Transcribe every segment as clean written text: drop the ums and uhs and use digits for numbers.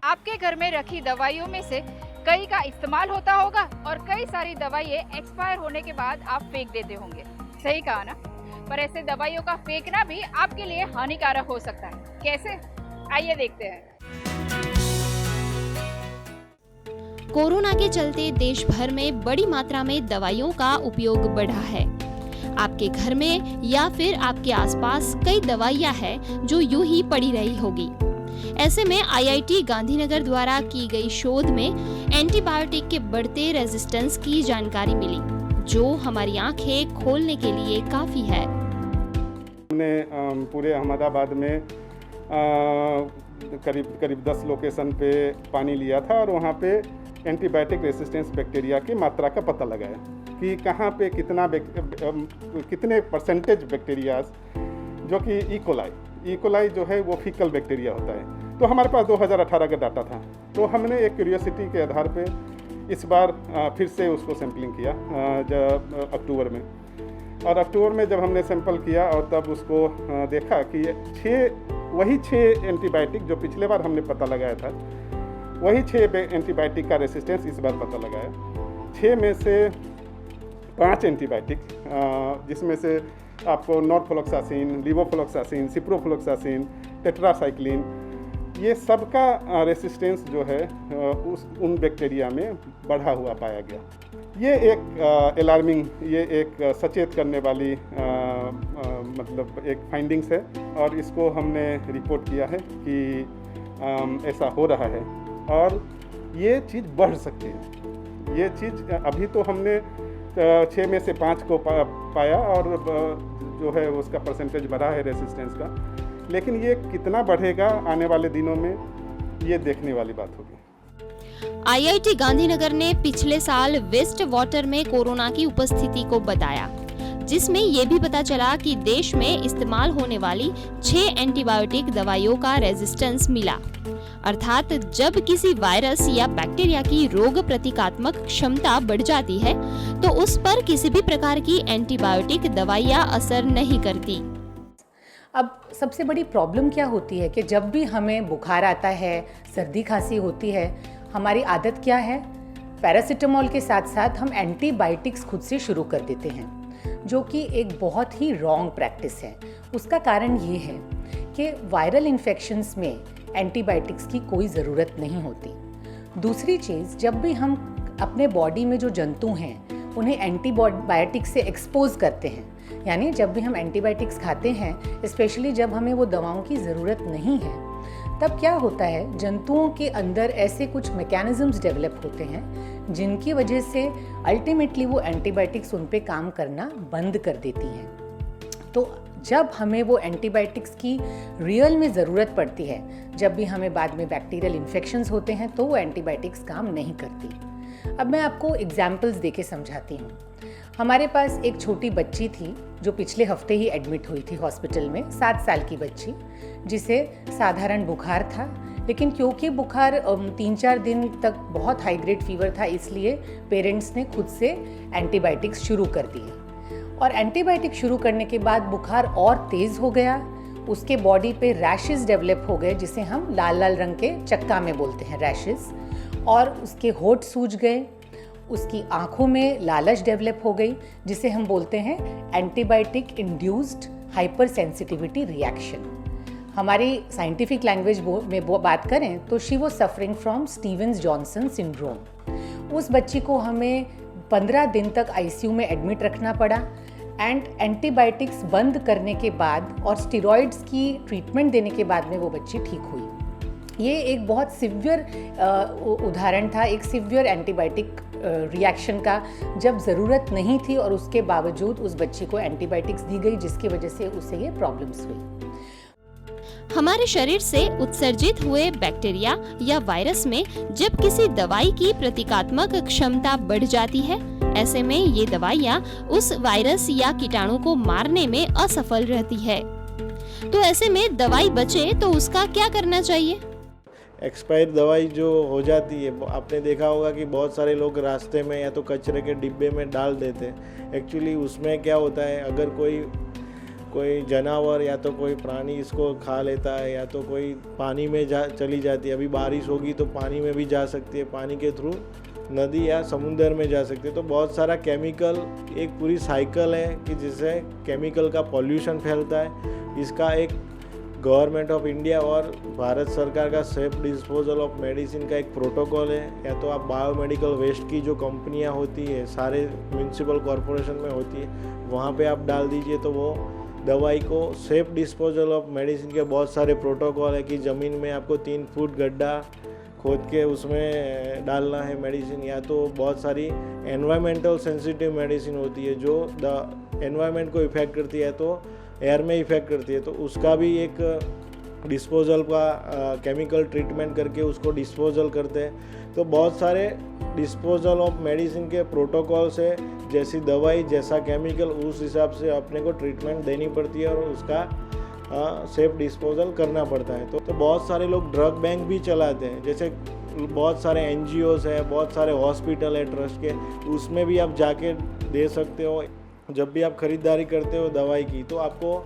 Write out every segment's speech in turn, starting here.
आपके घर में रखी दवाइयों में से कई का इस्तेमाल होता होगा और कई सारी दवाइयाँ एक्सपायर होने के बाद आप फेंक देते होंगे। सही कहा ना? पर ऐसे दवाइयों का फेंकना भी आपके लिए हानिकारक हो सकता है। कैसे? आइए देखते हैं। कोरोना के चलते देश भर में बड़ी मात्रा में दवाइयों का उपयोग बढ़ा है। आपके घर में या फिर आपके आसपास कई दवाइयां हैं जो यूं ही पड़ी रही होगी। ऐसे में आईआईटी गांधीनगर द्वारा की गई शोध में एंटीबायोटिक के बढ़ते रेजिस्टेंस की जानकारी मिली, जो हमारी आंखें खोलने के लिए काफी है। हमने पूरे अहमदाबाद में करीब 10 लोकेशन पे पानी लिया था और वहाँ पे एंटीबायोटिक रेसिस्टेंस बैक्टीरिया की मात्रा का पता लगाया कि कहाँ पे कितने परसेंटेज बैक्टीरियाज, जो कि इकोलाई जो है वो फीकल बैक्टीरिया होता है। तो हमारे पास 2018 का डाटा था, तो हमने एक क्यूरियोसिटी के आधार पे इस बार फिर से उसको सैम्पलिंग किया अक्टूबर में। और अक्टूबर में जब हमने सैंपल किया और तब उसको देखा कि वही 6 एंटीबायोटिक जो पिछले बार हमने पता लगाया था, वही 6 एंटीबायोटिक का रेसिस्टेंस इस बार पता लगाया। 6 में से 5 एंटीबायोटिक, जिसमें से आपको नॉर्फ्लोक्सासिन, लिवोफ्लोक्सासिन, सिप्रोफ्लोक्सासिन, टेट्रासाइक्लिन, ये सबका रेसिस्टेंस जो है उन बैक्टीरिया में बढ़ा हुआ पाया गया। ये एक अलार्मिंग, ये एक सचेत करने वाली मतलब एक फाइंडिंग्स है और इसको हमने रिपोर्ट किया है कि ऐसा हो रहा है और ये चीज़ बढ़ सकती है। ये चीज़ अभी तो हमने 6 में से 5 को पाया और जो है उसका परसेंटेज बढ़ा है रेसिस्टेंस का, लेकिन ये कितना बढ़ेगा आने वाले दिनों में, ये देखने वाली बात होगी। आईआईटी गांधीनगर ने पिछले साल वेस्ट वाटर में कोरोना की उपस्थिति को बताया, जिसमें ये भी पता चला कि देश में इस्तेमाल होने वाली 6 एंटीबायोटिक दवाइयों का रेजिस्टेंस मिला। अर्थात जब किसी वायरस या बैक्टीरिया की रोग प्रतिकात्मक क्षमता बढ़ जाती है तो उस पर किसी भी प्रकार की एंटीबायोटिक दवाइयां असर नहीं करती। अब सबसे बड़ी प्रॉब्लम क्या होती है कि जब भी हमें बुखार आता है, सर्दी खांसी होती है, हमारी आदत क्या है, पैरासीटामोल के साथ साथ हम एंटीबायोटिक्स खुद से शुरू कर देते हैं, जो कि एक बहुत ही रॉन्ग प्रैक्टिस है। उसका कारण ये है कि वायरल इन्फेक्शंस में एंटीबायोटिक्स की कोई ज़रूरत नहीं होती। दूसरी चीज़, जब भी हम अपने बॉडी में जो जंतु हैं उन्हें एंटीबायोटिक्स से एक्सपोज करते हैं, यानी जब भी हम एंटीबायोटिक्स खाते हैं, स्पेशली जब हमें वो दवाओं की ज़रूरत नहीं है, तब क्या होता है, जंतुओं के अंदर ऐसे कुछ मैकेनिज़म्स डेवलप होते हैं जिनकी वजह से अल्टीमेटली वो एंटीबायोटिक्स उन पे काम करना बंद कर देती हैं। तो जब हमें वो एंटीबायोटिक्स की रियल में ज़रूरत पड़ती है, जब भी हमें बाद में बैक्टीरियल इन्फेक्शंस होते हैं, तो वो एंटीबायोटिक्स काम नहीं करती। अब मैं आपको एग्जाम्पल्स देके समझाती हूँ। हमारे पास एक छोटी बच्ची थी जो पिछले हफ्ते ही एडमिट हुई थी हॉस्पिटल में, 7 साल की बच्ची, जिसे साधारण बुखार था, लेकिन क्योंकि बुखार 3-4 दिन तक बहुत हाई ग्रेड फीवर था, इसलिए पेरेंट्स ने खुद से एंटीबायोटिक्स शुरू कर दिए। और एंटीबायोटिक शुरू करने के बाद बुखार और तेज़ हो गया, उसके बॉडी पे रैशेस डेवलप हो गए, जिसे हम लाल लाल रंग के चक्का में बोलते हैं रैशेस, और उसके होंठ सूज गए, उसकी आँखों में लालच डेवलप हो गई, जिसे हम बोलते हैं antibiotic induced hypersensitivity reaction. हमारी साइंटिफिक लैंग्वेज में बात करें तो she was suffering from Stevens Johnson syndrome. उस बच्ची को हमें 15 दिन तक आईसीयू में एडमिट रखना पड़ा एंड एंटीबायोटिक्स बंद करने के बाद और स्टेरॉइड्स की ट्रीटमेंट देने के बाद में वो बच्ची ठीक हुई। ये एक बहुत सिवियर उदाहरण था, एक सिवियर एंटीबायोटिक रिएक्शन का, जब ज़रूरत नहीं थी और उसके बावजूद उस बच्ची को एंटीबायोटिक्स दी गई, जिसकी वजह से उसे ये प्रॉब्लम्स हुई। हमारे शरीर से उत्सर्जित हुए बैक्टीरिया या वायरस में जब किसी दवाई की प्रतिकात्मक क्षमता बढ़ जाती है, ऐसे में ये दवाइयाँ उस वायरस या कीटाणु को मारने में असफल रहती है। तो ऐसे में दवाई बचे तो उसका क्या करना चाहिए? एक्सपायर दवाई जो हो जाती है, आपने देखा होगा कि बहुत सारे लोग रास्ते में या तो कचरे के डिब्बे में डाल देते हैं। एक्चुअली उसमें क्या होता है, अगर कोई जानवर या तो कोई प्राणी इसको खा लेता है, या तो कोई पानी में चली जाती है। अभी बारिश होगी तो पानी में भी जा सकती है, पानी के थ्रू नदी या समुद्र में जा सकती है। तो बहुत सारा केमिकल, एक पूरी साइकिल है कि जिससे केमिकल का पॉल्यूशन फैलता है। इसका एक गवर्नमेंट ऑफ इंडिया और भारत सरकार का सेफ डिस्पोजल ऑफ मेडिसिन का एक प्रोटोकॉल है। या तो आप बायोमेडिकल वेस्ट की जो कंपनियां होती है सारे म्यूनसिपल कॉरपोरेशन में होती है, वहाँ पे आप डाल दीजिए तो वो दवाई को सेफ डिस्पोजल ऑफ मेडिसिन के बहुत सारे प्रोटोकॉल है कि ज़मीन में आपको 3 फुट गड्ढा खोद के उसमें डालना है मेडिसिन। या तो बहुत सारी एनवायरमेंटल सेंसिटिव मेडिसिन होती है जो द एनवायरनमेंट को इफ़ेक्ट करती है, तो एयर में इफ़ेक्ट करती है, तो उसका भी एक डिस्पोजल का केमिकल ट्रीटमेंट करके उसको डिस्पोजल करते हैं। तो बहुत सारे डिस्पोजल ऑफ मेडिसिन के प्रोटोकॉल्स है, जैसी दवाई जैसा केमिकल उस हिसाब से अपने को ट्रीटमेंट देनी पड़ती है और उसका सेफ डिस्पोजल करना पड़ता है। तो बहुत सारे लोग ड्रग बैंक भी चलाते हैं, जैसे बहुत सारे NGOs है, बहुत सारे हॉस्पिटल है ट्रस्ट के, उसमें भी आप जाके दे सकते हो। जब भी आप खरीदारी करते हो दवाई की तो आपको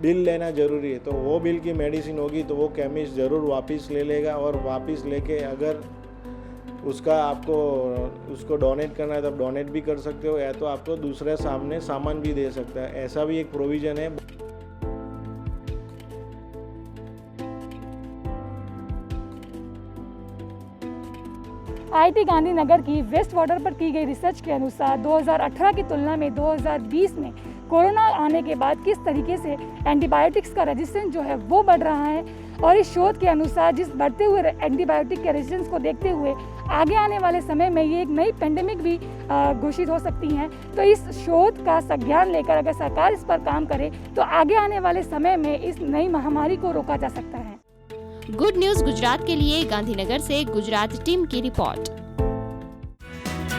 बिल लेना ज़रूरी है, तो वो बिल की मेडिसिन होगी तो वो केमिस्ट ज़रूर वापस ले लेगा, और वापस लेके अगर उसका आपको उसको डोनेट करना है तो आप डोनेट भी कर सकते हो, या तो आपको दूसरे सामने सामान भी दे सकता है। ऐसा भी एक प्रोविज़न है। IIT गांधीनगर की वेस्ट वाटर पर की गई रिसर्च के अनुसार 2018 की तुलना में 2020 में कोरोना आने के बाद किस तरीके से एंटीबायोटिक्स का रेजिस्टेंस जो है वो बढ़ रहा है, और इस शोध के अनुसार जिस बढ़ते हुए एंटीबायोटिक के रेजिस्टेंस को देखते हुए आगे आने वाले समय में ये एक नई पेंडेमिक भी घोषित हो सकती हैं। तो इस शोध का संज्ञान लेकर अगर सरकार इस पर काम करे तो आगे आने वाले समय में इस नई महामारी को रोका जा सकता है। गुड न्यूज गुजरात के लिए गांधीनगर से गुजरात टीम की रिपोर्ट।